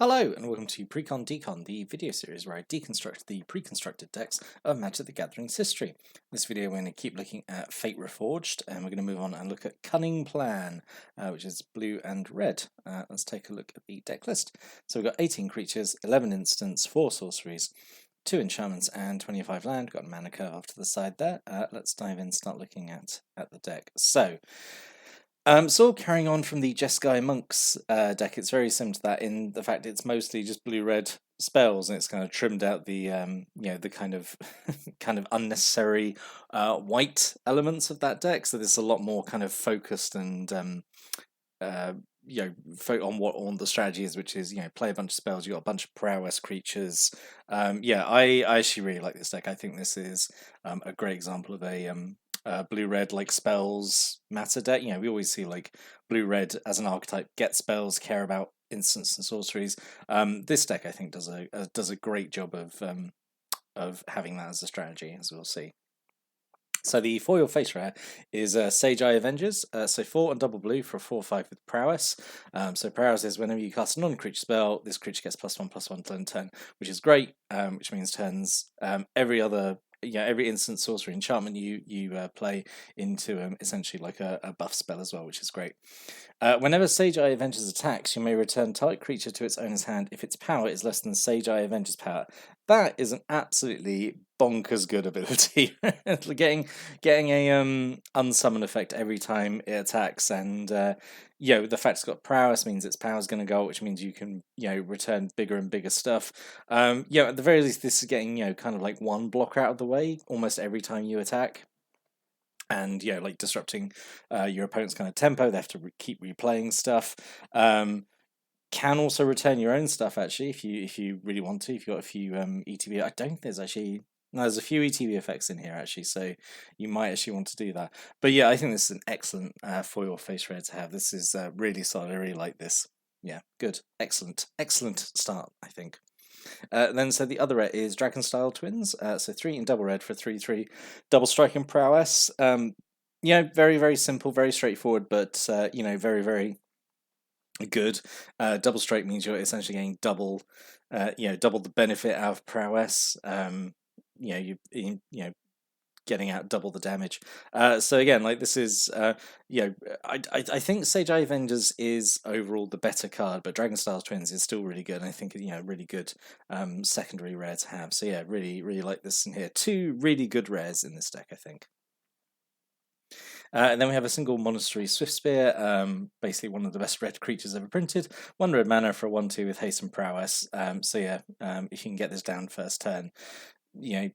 Hello and welcome to Precon Decon, the video series where I deconstruct the pre-constructed decks of Magic the Gathering's history. In this video we're going to keep looking at Fate Reforged, and we're going to move on and look at Cunning Plan, which is blue and red. Let's take a look at the deck list. So we've got 18 creatures, 11 instants, 4 sorceries, 2 enchantments and 25 land. We've got a mana curve off to the side there. Let's dive in and start looking at the deck. So carrying on from the Jeskai Monks deck, it's very similar to that in the fact it's mostly just blue-red spells, and it's kind of trimmed out the the kind of kind of unnecessary white elements of that deck. So there's a lot more kind of focused and on what the strategy is, which is play a bunch of spells. You got a bunch of prowess creatures. I actually really like this deck. I think this is a great example of a blue-red like spells matter deck. We always see like blue-red as an archetype get spells, care about instants and sorceries. This deck I think does a great job of having that as a strategy, as we'll see. So the foil face rare is Sage Eye Avengers, so 4 and double blue for a 4/5 with prowess. So prowess is whenever you cast a non-creature spell, this creature gets +1/+1 till end turn, which is great, which means turns every instant sorcery enchantment you play into essentially like a buff spell as well, which is great. Whenever Sage Eye Avengers attacks, you may return target creature to its owner's hand if its power is less than Sage Eye Avengers power. That is an absolutely bonkers good ability. getting a unsummon effect every time it attacks, and the fact it's got prowess means its power is going to go, which means you can return bigger and bigger stuff. At the very least, this is getting kind of like one blocker out of the way almost every time you attack. And like disrupting your opponent's kind of tempo. They have to keep replaying stuff. Can also return your own stuff actually if you really want to. If you've got a few ETB, I don't think there's actually. No, there's a few ETB effects in here actually, so you might actually want to do that. But yeah, I think this is an excellent foil face rare to have. This is really solid. I really like this. Yeah, good, excellent start, I think. So the other rare is Dragonstyle Twins. So 3 in double red for 3/3, double striking prowess. Very very simple, very straightforward, but very very good. Double strike means you're essentially getting double the benefit out of prowess. Getting out double the damage. So again, like this is, I think Sage Eye Avengers is overall the better card, but Dragonstyle Twins is still really good. And I think really good secondary rare to have. So yeah, really really like this in here. 2 really good rares in this deck, I think. And then we have a single Monastery Swiftspear, basically one of the best red creatures ever printed. 1 red mana for a 1/2 with haste and prowess. If you can get this down first turn, you're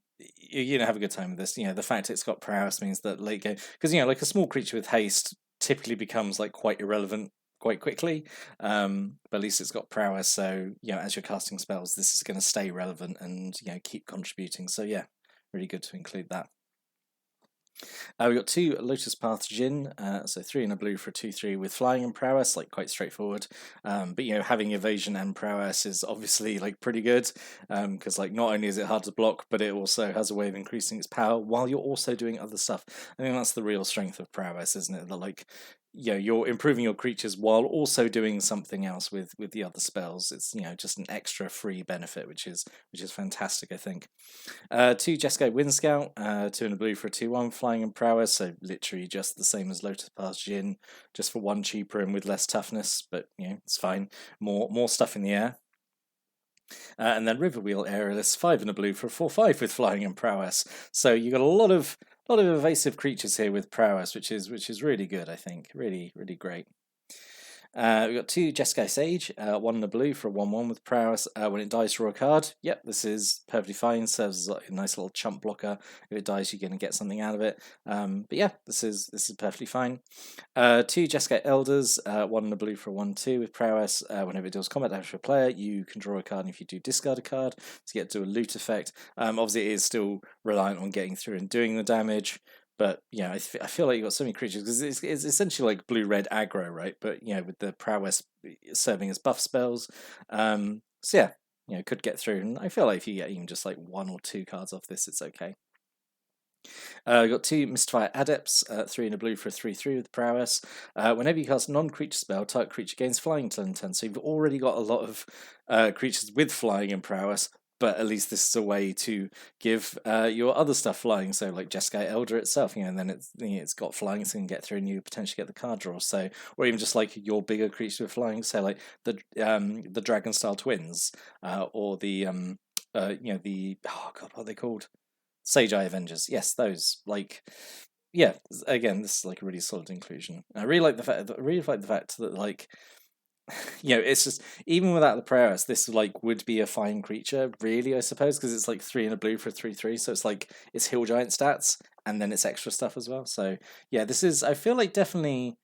gonna have a good time with this. The fact it's got prowess means that late game, because like a small creature with haste typically becomes like quite irrelevant quite quickly. But at least it's got prowess, so as you're casting spells, this is going to stay relevant and keep contributing. So yeah, really good to include that. We've got 2 Lotus Path Djinn, so 3 in a blue for a 2/3 with flying and prowess, like quite straightforward. But having evasion and prowess is obviously like pretty good, because like not only is it hard to block, but it also has a way of increasing its power while you're also doing other stuff. I think that's the real strength of prowess, isn't it? That like you're improving your creatures while also doing something else with the other spells. It's just an extra free benefit, which is fantastic, I think. 2 Jeskai Wind Scout, 2 in a blue for a 2/1 flying and prowess, so literally just the same as Lotus Path Djinn, just for 1 cheaper and with less toughness, but it's fine. More stuff in the air. And then Riverwheel Aerialist, 5 in a blue for a 4/5 with flying and prowess. So you got a lot of evasive creatures here with prowess, which is really good, I think. Really, really great. We've got 2 Jeskai Sage, 1 in a blue for a 1/1 with prowess. When it dies, draw a card. Yep, this is perfectly fine. Serves as a nice little chump blocker. If it dies, you're going to get something out of it. But yeah, this is perfectly fine. 2 Jeskai Elders, 1 in a blue for a 1/2 with prowess. Whenever it deals combat damage for a player, you can draw a card, and if you do, discard a card to get to a loot effect. Obviously, it is still reliant on getting through and doing the damage. But I feel like you've got so many creatures, because it's essentially like blue-red aggro, right? But with the prowess serving as buff spells. So yeah, could get through. And I feel like if you get even just like 1 or 2 cards off this, it's okay. We've got 2 Mystify Adepts, 3 in a blue for a 3/3 with prowess. Whenever you cast a non-creature spell, target creature gains flying until end turn. So you've already got a lot of creatures with flying and prowess, but at least this is a way to give your other stuff flying. So like Jeskai Elder itself, and then it's got flying, so you can get through and you potentially get the card draw. So, or even just like your bigger creature with flying, so like the Dragon Style Twins, or the the oh god, what are they called? Sage Eye Avengers, yes, those. Like, yeah, again, this is like a really solid inclusion. I really like the fact. I really like the fact that like, it's just even without the prowess, this like would be a fine creature, really, I suppose, because it's like 3 in a blue for a 3/3. So it's like it's Hill Giant stats and then it's extra stuff as well. So yeah, this is, I feel like, definitely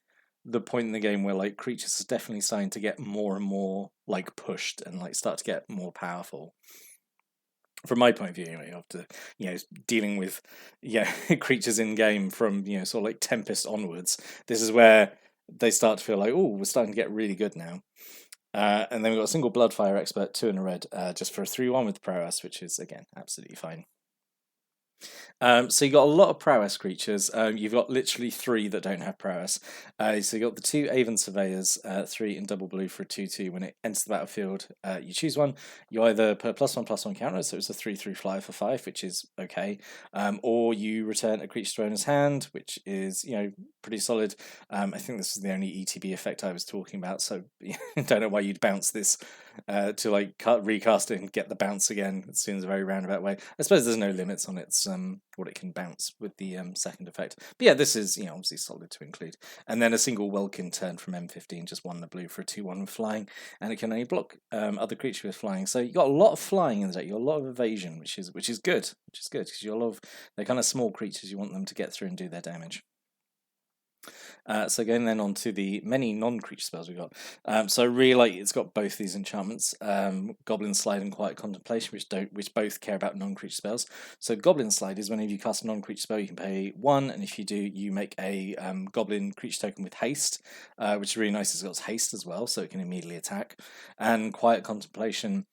the point in the game where like creatures are definitely starting to get more and more like pushed and like start to get more powerful. From my point of view, anyway, after dealing with creatures in game from sort of like Tempest onwards, this is where they start to feel like, oh, we're starting to get really good now. And then we've got a single Bloodfire Expert, 2 in a red, just for a 3/1 with prowess, which is again absolutely fine. So you've got a lot of prowess creatures. You've got literally 3 that don't have prowess. So you've got the 2 Avon Surveyors, 3 in double blue for a 2/2. When it enters the battlefield, you choose one. You either put a +1/+1 counter, so it's a 3/3 flyer for 5, which is okay. Or you return a creature to owner's hand, which is pretty solid. I think this is the only ETB effect I was talking about, so I don't know why you'd bounce this to like recast it and get the bounce again. It seems a very roundabout way. I suppose there's no limits on its what it can bounce with the second effect. But yeah, this is obviously solid to include. And then a single Welkin turn from M15, just 1 in the blue for a 2/1 with flying, and it can only block other creatures with flying. So you got a lot of flying in the deck. You got a lot of evasion, which is good, because you got a lot of they're kind of small creatures. You want them to get through and do their damage. So going then on to the many non-creature spells we got. So I really like it's got both these enchantments, Goblin Slide and Quiet Contemplation, which both care about non-creature spells. So Goblin Slide is whenever you cast a non-creature spell, you can pay 1, and if you do, you make a Goblin creature token with haste, which is really nice. It's got haste as well, so it can immediately attack. And Quiet Contemplation.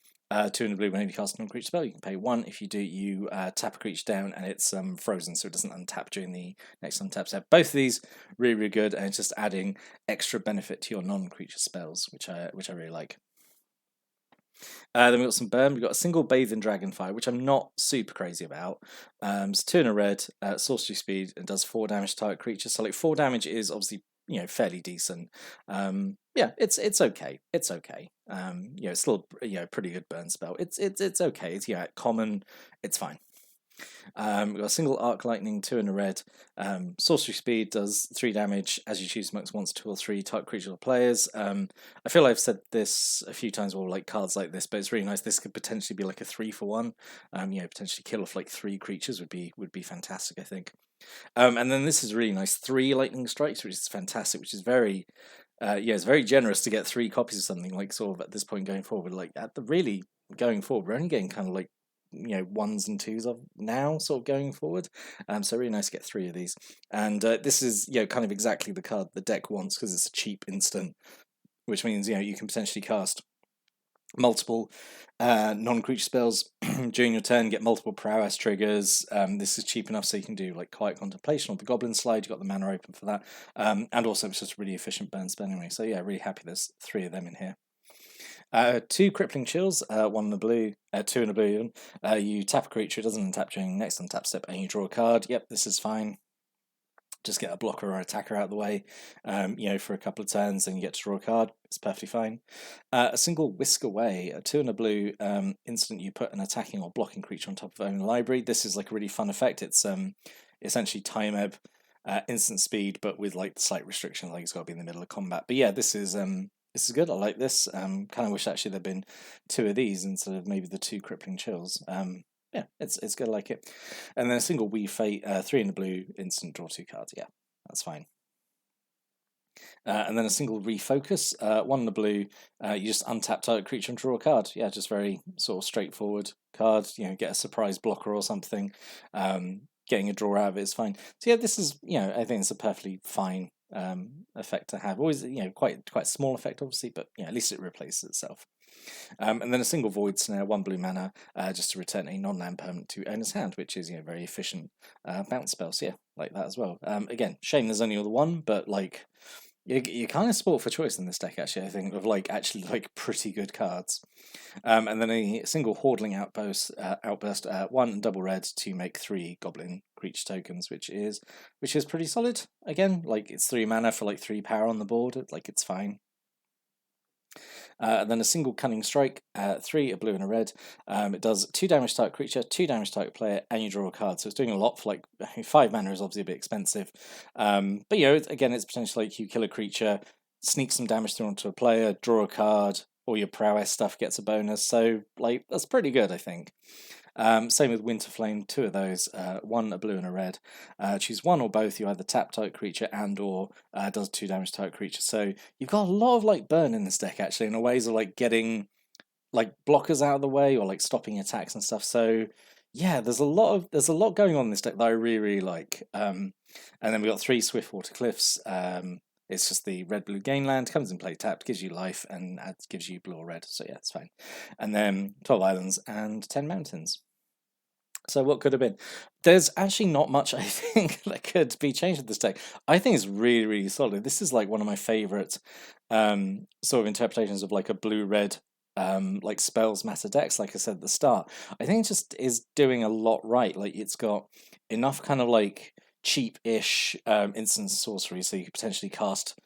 2 in the blue, whenever you cast a non-creature spell, you can pay 1. If you do, you tap a creature down and it's frozen, so it doesn't untap during the next untap step. Both of these really, really good, and it's just adding extra benefit to your non-creature spells, which I really like. Then we've got some burn. We've got a single Bathe in Dragonfire, which I'm not super crazy about. It's 2 in a red, sorcery speed, and does 4 damage to target creature. So like 4 damage is obviously fairly decent. Yeah, it's okay. It's okay. It's still a pretty good burn spell. It's okay. It's common. It's fine. We've got a single Arc Lightning, 2 in a red. Sorcery speed does 3 damage as you choose amongst 1, 2, or 3 type creature or players. I feel I've said this a few times, or like cards like this, but it's really nice. This could potentially be like a 3-for-1. Potentially kill off like 3 creatures would be fantastic, I think. And then this is really nice. 3 lightning strikes, which is fantastic, which is very, it's very generous to get 3 copies of something like sort of at this point going forward. Like going forward, we're only getting kind of like 1s and 2s of now sort of going forward. So really nice to get 3 of these. And this is kind of exactly the card the deck wants because it's a cheap instant, which means you can potentially cast multiple non-creature spells during your turn, get multiple prowess triggers. This is cheap enough so you can do like Quiet Contemplation or the Goblin Slide. You've got the mana open for that, and also it's just a really efficient burn spell anyway. So yeah, really happy there's 3 of them in here. 2 Crippling Chills, 1 in the blue, 2 in a blue. You tap a creature, it doesn't untap during next untap step, and you draw a card. Yep, this is fine. Just get a blocker or attacker out of the way, for a couple of turns, and you get to draw a card. It's perfectly fine. A single Whisk Away, a 2 in a blue, instant you put an attacking or blocking creature on top of own library. This is like a really fun effect. It's essentially time ebb, instant speed, but with like the slight restriction, like it's got to be in the middle of combat. But yeah, this is good. I like this. Kind of wish actually there'd been 2 of these instead of maybe the 2 Crippling Chills. Yeah, it's good. I like it. And then a single Wee Fate, 3 in the blue, instant draw 2 cards. Yeah, that's fine. And then a single Refocus, 1 in the blue. You just untap target creature and draw a card. Yeah, just very sort of straightforward card. Get a surprise blocker or something. Getting a draw out of it is fine. So yeah, this is I think it's a perfectly fine effect to have. Always, quite small effect, obviously, but at least it replaces itself. And then a single Void Snare, 1 blue mana, just to return a non-land permanent to owner's hand, which is very efficient bounce spell. So yeah, like that as well. Again, shame there's only the one, but like you're kind of sport for choice in this deck, actually. I think of actually pretty good cards. And then a single Hordling outburst, 1 double red to make 3 Goblin creature tokens, which is pretty solid. Again, it's 3 mana for 3 power on the board. It's fine. And then a single Cunning Strike, 3, a blue and a red. It does 2 damage to target creature, 2 damage to target player, and you draw a card. So it's doing a lot for 5 mana is obviously a bit expensive. But again, it's potentially you kill a creature, sneak some damage through onto a player, draw a card, all your prowess stuff gets a bonus. So that's pretty good, I think. Same with Winterflame, 2 of those, 1 a blue and a red. Choose 1 or both. You either tap target creature and or does 2 damage to target creature. So you've got a lot of burn in this deck, actually, in a ways of getting blockers out of the way or stopping attacks and stuff. So yeah, there's a lot going on in this deck that I really like. And then we got 3 Swiftwater Cliffs. It's just the red-blue gain land, comes in play tapped, gives you life, and gives you blue or red. So yeah, it's fine. And then 12 islands and 10 mountains. So what could have been? There's actually not much, I think, that could be changed with this deck. I think it's really, really solid. This is one of my favourite sort of interpretations of a blue-red spells matter decks, like I said at the start. I think it just is doing a lot right. It's got enough kind of cheap-ish instant sorcery, so you could potentially cast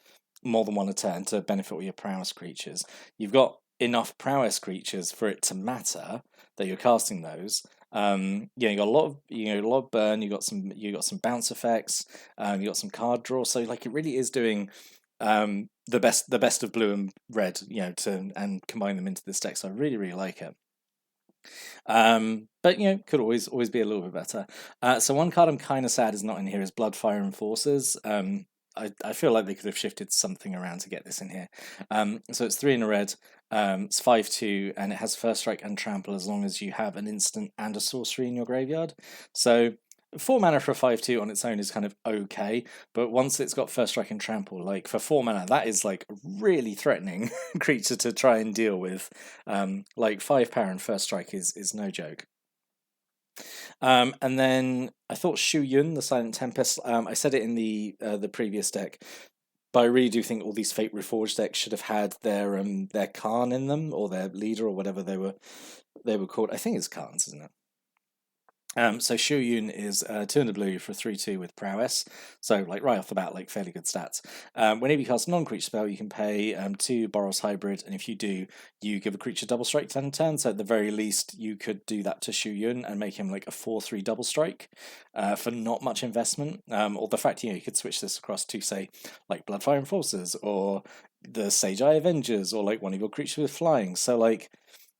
more than 1 a turn to benefit all your prowess creatures. You've got enough prowess creatures for it to matter that you're casting those. You got a lot of burn. You got some bounce effects. You got some card draw. So it really is doing the best of blue and red. And combine them into this deck. So I really, really like it. But could always be a little bit better. So one card I'm kind of sad is not in here is Bloodfire Enforcers. I feel like they could have shifted something around to get this in here. So it's 3 in a red. It's 5/2, and it has first strike and trample as long as you have an instant and a sorcery in your graveyard. So 4 mana for a 5/2 on its own is kind of okay, but once it's got first strike and trample, for 4 mana, that is a really threatening creature to try and deal with. 5 power and first strike is no joke. And then I thought Shu Yun, the Silent Tempest. I said it in the previous deck, but I really do think all these Fate Reforged decks should have had their Khan in them, or their leader, or whatever they were called. I think it's Khans, isn't it? So Shu Yun is 2 in the blue for 3/2 with prowess. So right off the bat, fairly good stats. Whenever you cast a non-creature spell, you can pay 2 Boros Hybrid, and if you do, you give a creature double strike 10 turns. So at the very least, you could do that to Shu Yun and make him a 4/3 double strike for not much investment. Or the fact you could switch this across to say Bloodfire Enforcers or the Sage Eye Avengers or one of your creatures with flying. So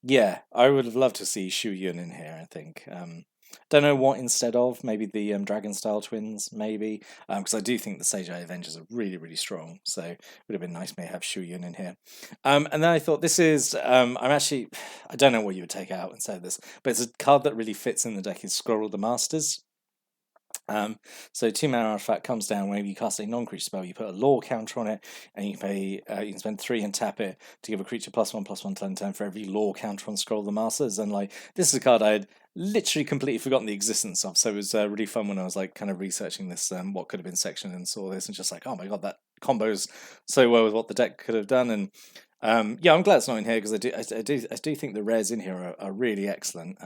yeah, I would have loved to see Shu Yun in here. I think. Don't know what instead of, maybe the Dragon Style Twins, maybe, because I do think the Sage Eye Avengers are really, really strong, so it would have been nice to have Shu Yun in here. And then I thought this is, I don't know what you would take out instead of this, but it's a card that really fits in the deck, is Scroll of the Masters. So 2 mana artifact comes down whenever you cast a non-creature spell, you put a law counter on it, and you can spend 3 and tap it to give a creature +1/+1 turn for every law counter on Scroll of the Masters. And this is a card I had literally completely forgotten the existence of, so it was really fun when I was kind of researching this, what could have been sectioned, and saw this and just oh my god, that combos so well with what the deck could have done. And yeah, I'm glad it's not in here, because I do think the rares in here are really excellent.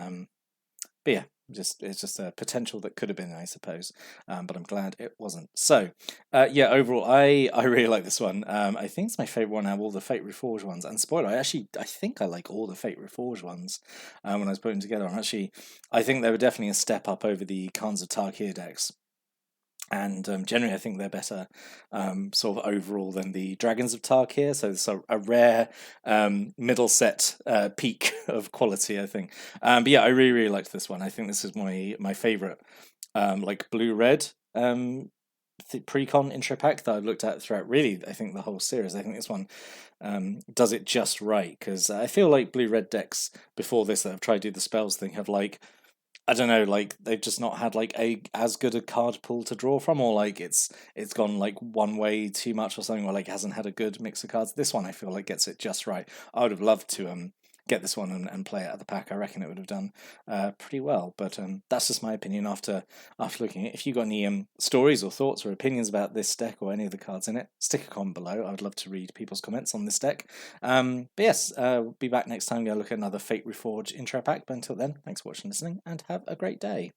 But yeah, it's just a potential that could have been, I suppose, but I'm glad it wasn't. So yeah, overall, I really like this one. I think it's my favourite one out of all the Fate Reforged ones. And spoiler, I think I like all the Fate Reforged ones when I was putting them together. I think they were definitely a step up over the Khans of Tarkir decks. And generally, I think they're better sort of overall than the Dragons of Tarkir. So it's a rare middle set peak of quality, I think. But yeah, I really, really liked this one. I think this is my favourite blue-red Precon intro pack that I've looked at throughout, really, I think, the whole series. I think this one does it just right, because I feel like blue-red decks before this that have tried to do the spells thing have I don't know, like they've just not had like a as good a card pool to draw from, or like it's gone like one way too much or something, or like hasn't had a good mix of cards. This one I feel like gets it just right. I would have loved to get this one and play it at the pack. I reckon it would have done pretty well. But that's just my opinion after looking at it. If you got any stories or thoughts or opinions about this deck or any of the cards in it, stick a comment below. I would love to read people's comments on this deck. But yes, we'll be back next time. We're going to look at another Fate Reforged intro pack. But until then, thanks for watching and listening, and have a great day.